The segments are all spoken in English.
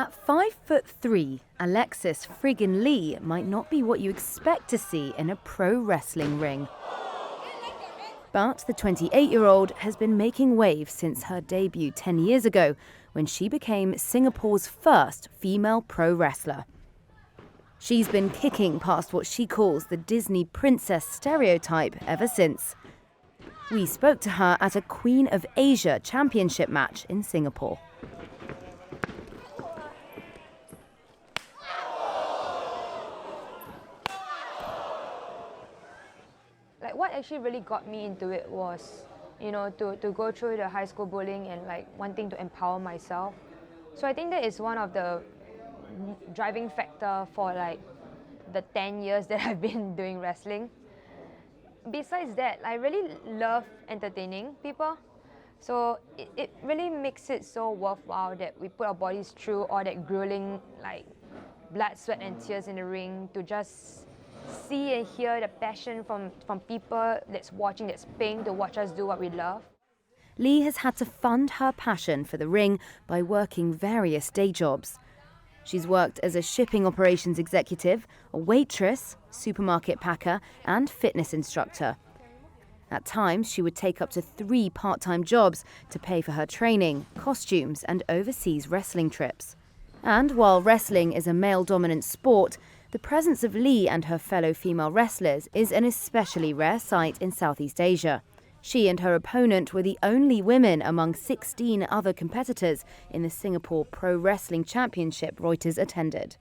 At 5'3", Alexis Friggin Lee might not be what you expect to see in a pro wrestling ring. But the 28-year-old has been making waves since her debut 10 years ago, when she became Singapore's first female pro wrestler. She's been kicking past what she calls the Disney princess stereotype ever since. We spoke to her at a Queen of Asia championship match in Singapore. Like, what actually really got me into it was, to go through the high school bullying and wanting to empower myself. So I think that is one of the driving factor for the 10 years that I've been doing wrestling. Besides that, I really love entertaining people. So it really makes it so worthwhile that we put our bodies through all that grueling, blood, sweat and tears in the ring to just see and hear the passion from people that's watching, that's paying to watch us do what we love. Lee has had to fund her passion for the ring by working various day jobs. She's worked as a shipping operations executive, a waitress, supermarket packer, and fitness instructor. At times, she would take up to 3 part-time jobs to pay for her training, costumes, and overseas wrestling trips. And while wrestling is a male-dominant sport, the presence of Lee and her fellow female wrestlers is an especially rare sight in Southeast Asia. She and her opponent were the only women among 16 other competitors in the Singapore Pro Wrestling Championship REUTERS attended.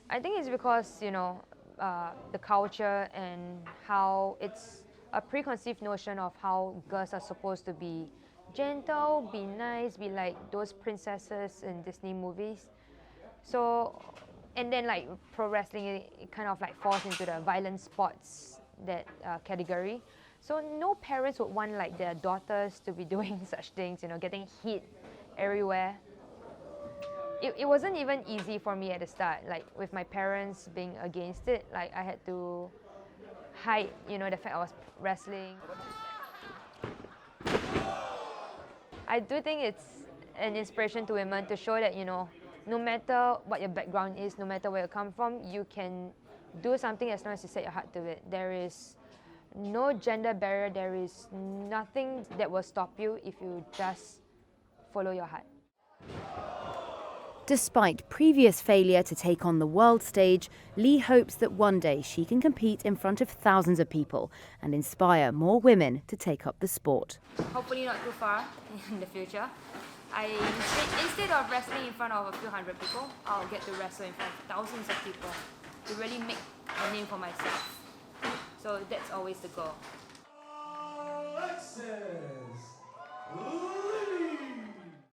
I think it's because, the culture and how it's a preconceived notion of how girls are supposed to be gentle, be nice, be like those princesses in Disney movies. So, and then pro wrestling, it kind of falls into the violent sports category. So no parents would want their daughters to be doing such things, getting hit everywhere. It wasn't even easy for me at the start, with my parents being against it. I had to hide, the fact I was wrestling. I do think it's an inspiration to women to show that, no matter what your background is, no matter where you come from, you can do something as long as you set your heart to it. There is no gender barrier, there is nothing that will stop you if you just follow your heart. Despite previous failure to take on the world stage, Lee hopes that one day she can compete in front of thousands of people and inspire more women to take up the sport. Hopefully not too far in the future. Instead of wrestling in front of a few hundred people, I'll get to wrestle in front of thousands of people to really make a name for myself. So that's always the goal. Alexis!